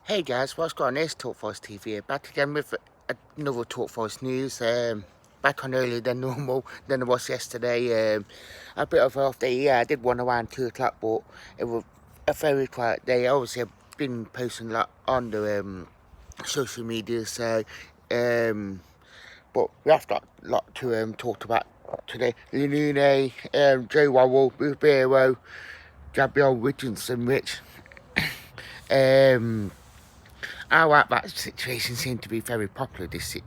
Hey guys, what's going on? It's Talk Forest TV here, back again with another Talk Forest news. Back on earlier than normal than it was yesterday. A bit of an off day. Yeah, I did one around 2 o'clock, but it was a very quiet day. Obviously, I've been posting a lot on the social media, so but we have got a lot to talk about today. Loannua, Joe Worrell, Ruth Bero, Gabrielle Richardson, which our that situation seemed to be very popular this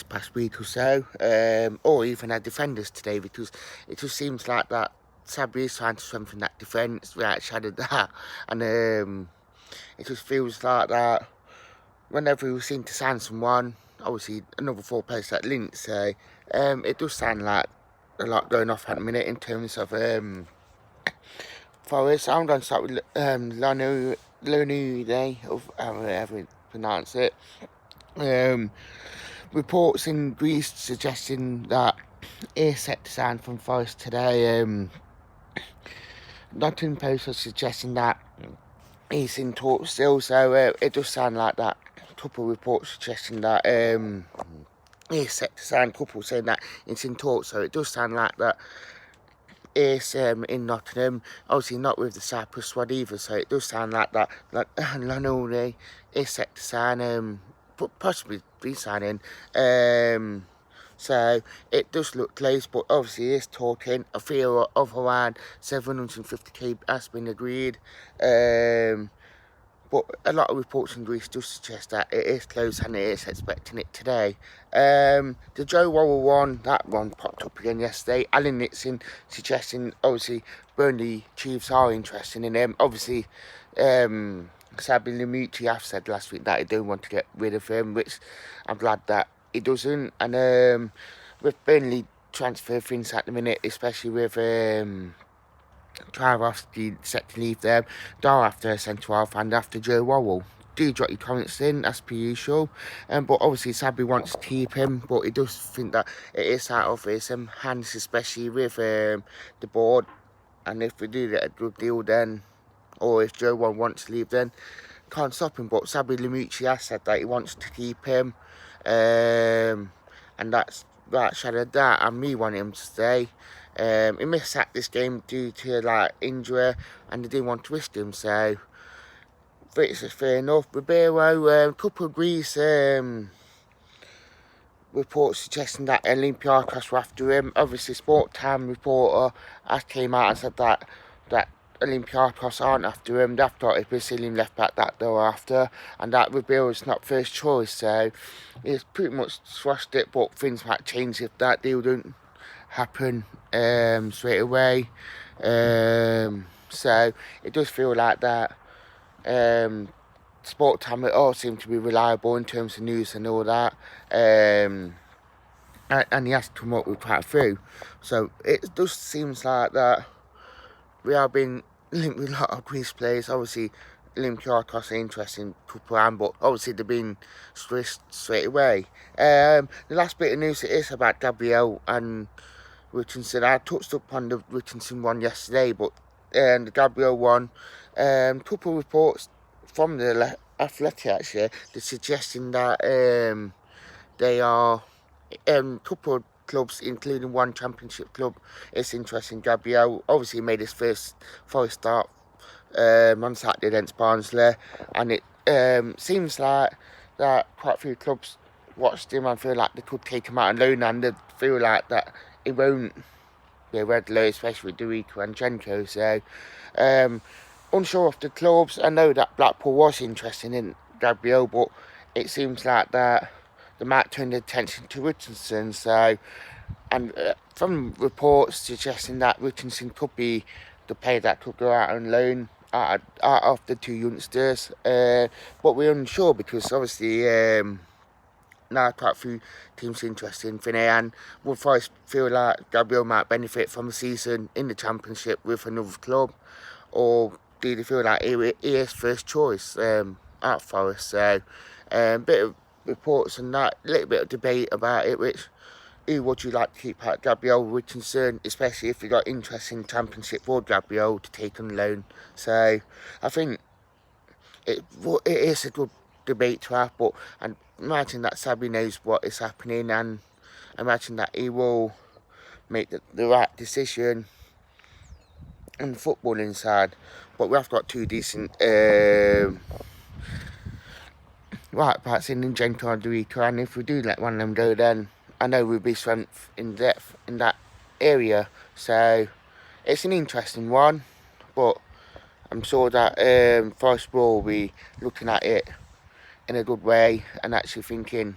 past week or so, or even our defenders today, because it just seems like that Sabri is trying to strengthen that defence, we outshadowed that, and it just feels like that whenever we seem to sign someone, obviously another 4 players that linked, so it does sound like a lot going off at the minute in terms of Forest. I'm going to start with Loannua, of however you pronounce it. Reports in Greece suggesting that he's set to sign from Forest today. Nottingham Post was suggesting that he's in talks still, so it does sound like that. A couple of reports suggesting that he's set to sign, a couple saying that it's in talks, so it does sound like that is in Nottingham, obviously not with the Cyprus squad either, so it does sound like that Loannua is set to sign, possibly be signing, so it does look close, but obviously it's talking. A fee of around 750k has been agreed, but a lot of reports in Greece do suggest that it is close and it is expecting it today. The Joe Worrell one, that one popped up again yesterday. Alan Nixon suggesting, obviously, Burnley Chiefs are interested in him. Obviously, Sabi Limucci have said last week that he don't want to get rid of him, which I'm glad that he doesn't. And with Burnley transfer things at the minute, especially with Tchaikovsky set to leave them, Dar after centre half and after Joe Worrell. Do drop your comments in as per usual, but obviously Sabri wants to keep him, but he does think that it is out of his hands, especially with the board, and if we do get a good deal then, or if Joe Worrell wants to leave then, can't stop him. But Sabri Limucci has said that he wants to keep him, and that's shadowed that, and me wanting him to stay. He missed out this game due to like injury, and they didn't want to risk him, so it's fair enough. Ribeiro, a couple of Greece reports suggesting that Olympiacos were after him. Obviously, Sport Time reporter has came out and said that Olympiacos aren't after him. They've got a Brazilian left back that they're after, and that Ribeiro's not first choice, so he's pretty much squashed it, but things might change if that deal don't happen straight away. So it does feel like that Sport Time, it all seems to be reliable in terms of news and all that, and he has to come up with quite a few, so it just seems like that we are being linked with a lot of Greece players. Obviously Olympiacos are interesting couple, but obviously they've been straight away. The last bit of news it is about Gabrielle and Richardson. I touched up on the Richardson one yesterday, but the Gabrielle one, couple of reports from the Athletic actually, they're suggesting that they are couple of clubs, including one championship club, is interested in Gabrielle. Obviously, he made his first Forest start on Saturday against Barnsley, and it seems like that quite a few clubs watched him and feel like they could take him out on loan, and they feel like that he won't be a regular, especially with Durico and Jenko. So, unsure of the clubs. I know that Blackpool was interested in Gabrielle, but it seems like that they might turn their attention to Richardson. So, and from reports suggesting that Richardson could be the player that could go out on loan out of the two youngsters, but we're unsure because obviously now quite a few teams interested in Finney, and would Forest feel like Gabriel might benefit from a season in the Championship with another club, or do they feel like he is first choice at Forest? So bit of reports and that, a little bit of debate about it, which who would you like to keep out Gabriel Richardson, especially if you got interest in Championship for Gabriel to take on loan. So I think it is a good debate to have, but I imagine that Sabri knows what is happening, and I imagine that he will make the right decision on the footballing side. But we have got two decent right backs in Gento and Dorito, and if we do let one of them go, then I know we'll be strength in depth in that area. So it's an interesting one, but I'm sure that Forest will be looking at it in a good way and actually thinking,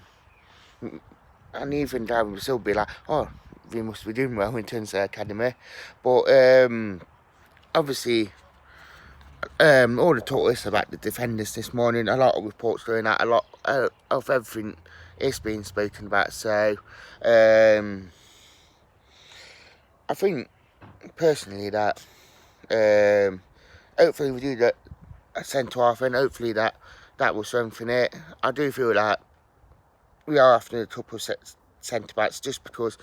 and even Darren will still be like, oh, we must be doing well in terms of academy. But obviously, all the talk is about the defenders this morning. A lot of reports going out, a lot of everything is being spoken about. So I think personally that hopefully we do get a centre half, and hopefully that will strengthen it. I do feel like we are after a couple of centre backs, just because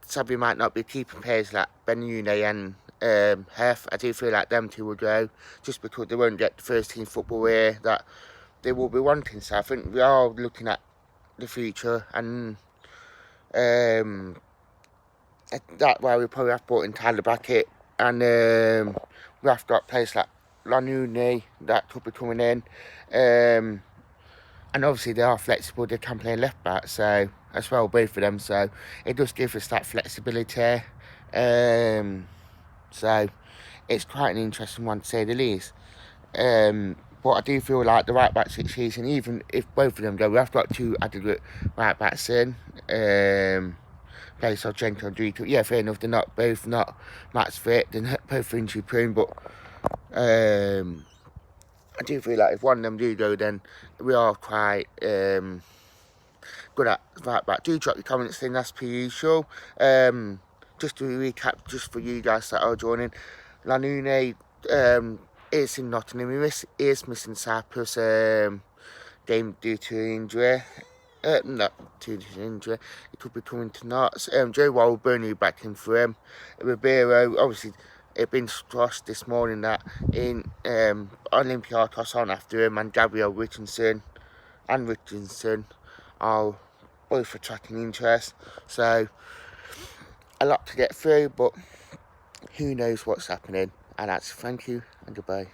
Sabri might not be keeping players like Benune and Hef. I do feel like them two will go, just because they won't get the first team football here that they will be wanting. So I think we are looking at the future, and that's why we probably have brought in Tyler Brackett, and we have got players like Loannua that could be coming in, and obviously they are flexible, they can play left back, so as well, both of them, so it does give us that flexibility. So it's quite an interesting one to say the least. But I do feel like the right back situation, even if both of them go, we have got two adequate right backs in. Players like Gento and Dorito. Yeah, fair enough, they're not both not match fit, they're not both injury prone, but I do feel like if one of them do go, then we are quite good at right back. Do drop your comments in as per usual. Just to recap, just for you guys that are joining, Loannua is in Nottingham. He is missing Cyprus game due to injury. Not due to injury. He could be coming to Notts. Joe Walburn back in for him. Ribeiro, obviously, it's been squashed this morning that in Olympiacos on after him, and Gabriel Richardson are both attracting interest. So a lot to get through, but who knows what's happening. And that's thank you and goodbye.